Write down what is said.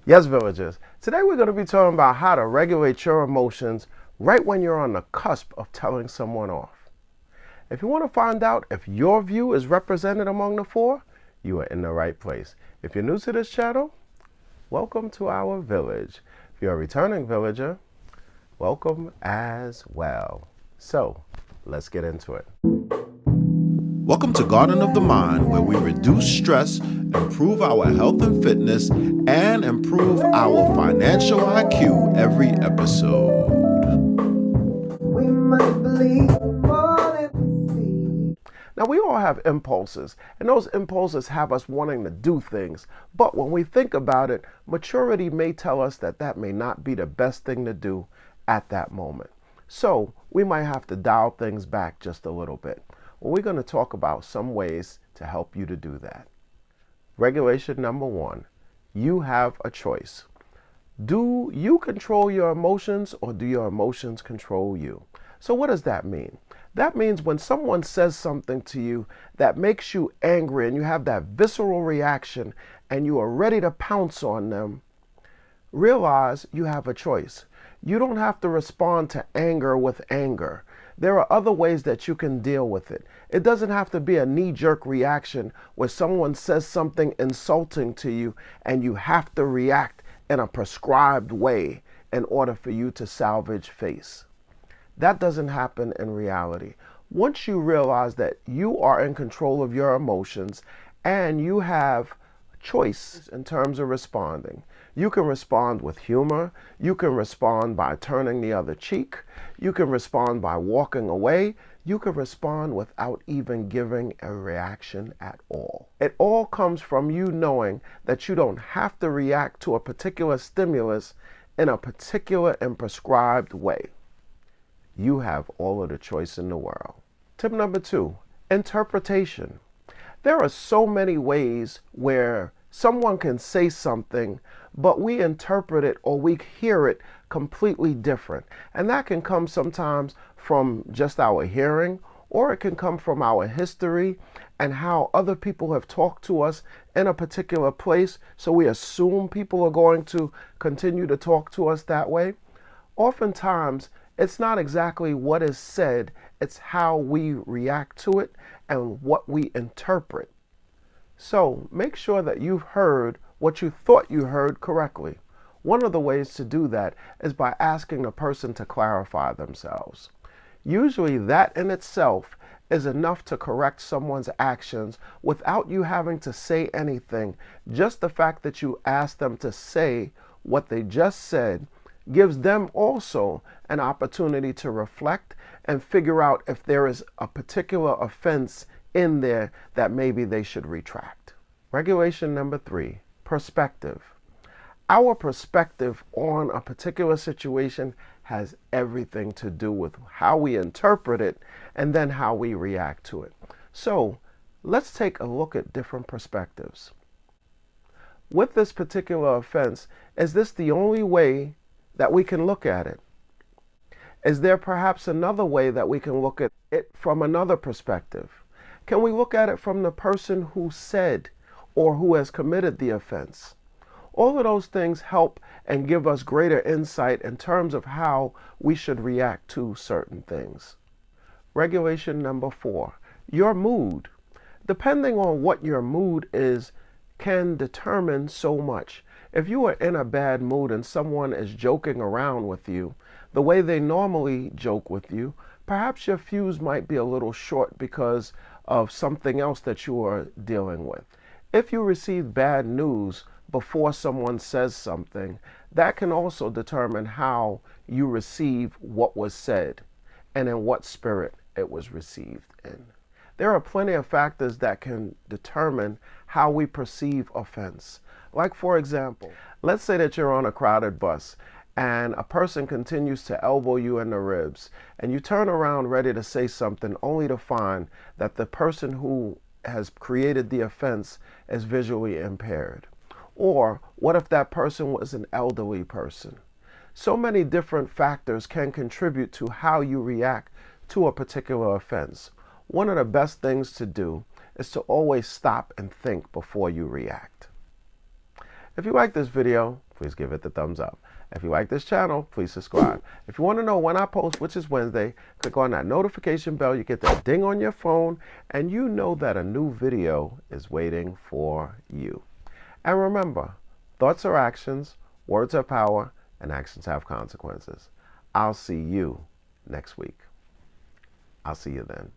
Yes, villagers. Today we're going to be talking about how to regulate your emotions right when you're on the cusp of telling someone off. If you want to find out if your view is represented among the four, you are in the right place. If you're new to this channel, welcome to our village. If you're a returning villager, welcome as well. So, let's get into it. Welcome to Garden of the Mind, where we reduce stress, improve our health and fitness, and improve our financial IQ every episode. We must believe more than we see. Now, we all have impulses, and those impulses have us wanting to do things. But when we think about it, maturity may tell us that that may not be the best thing to do at that moment. So, we might have to dial things back just a little bit. Well, we're going to talk about some ways to help you to do that. Regulation number 1, you have a choice. Do you control your emotions or do your emotions control you? So what does that mean? That means when someone says something to you that makes you angry and you have that visceral reaction and you are ready to pounce on them, realize you have a choice. You don't have to respond to anger with anger. There are other ways that you can deal with it. It doesn't have to be a knee-jerk reaction where someone says something insulting to you and you have to react in a prescribed way in order for you to salvage face. That doesn't happen in reality. Once you realize that you are in control of your emotions and you have choice in terms of responding. You can respond with humor. You can respond by turning the other cheek. You can respond by walking away. You can respond without even giving a reaction at all. It all comes from you knowing that you don't have to react to a particular stimulus in a particular and prescribed way. You have all of the choice in the world. Tip number 2, interpretation. There are so many ways where someone can say something, but we interpret it or we hear it completely different. And that can come sometimes from just our hearing, or it can come from our history and how other people have talked to us in a particular place. So we assume people are going to continue to talk to us that way. Oftentimes, it's not exactly what is said, it's how we react to it and what we interpret. So make sure that you've heard what you thought you heard correctly. One of the ways to do that is by asking the person to clarify themselves. Usually that in itself is enough to correct someone's actions without you having to say anything. Just the fact that you ask them to say what they just said gives them also an opportunity to reflect and figure out if there is a particular offense in there that maybe they should retract. Regulation number 3, perspective. Our perspective on a particular situation has everything to do with how we interpret it and then how we react to it. So let's take a look at different perspectives. With this particular offense, is this the only way that we can look at it? Is there perhaps another way that we can look at it from another perspective? Can we look at it from the person who said or who has committed the offense? All of those things help and give us greater insight in terms of how we should react to certain things. Regulation number 4, your mood. Depending on what your mood is, can determine so much. If you are in a bad mood and someone is joking around with you, the way they normally joke with you, perhaps your fuse might be a little short because of something else that you are dealing with. If you receive bad news before someone says something, that can also determine how you receive what was said and in what spirit it was received in. There are plenty of factors that can determine how we perceive offense. Like, for example, let's say that you're on a crowded bus and a person continues to elbow you in the ribs and you turn around ready to say something only to find that the person who has created the offense is visually impaired. Or what if that person was an elderly person? So many different factors can contribute to how you react to a particular offense. One of the best things to do is to always stop and think before you react. If you like this video, please give it the thumbs up. If you like this channel, please subscribe. If you want to know when I post, which is Wednesday, click on that notification bell. You get that ding on your phone, and you know that a new video is waiting for you. And remember, thoughts are actions, words are power, and actions have consequences. I'll see you next week. I'll see you then.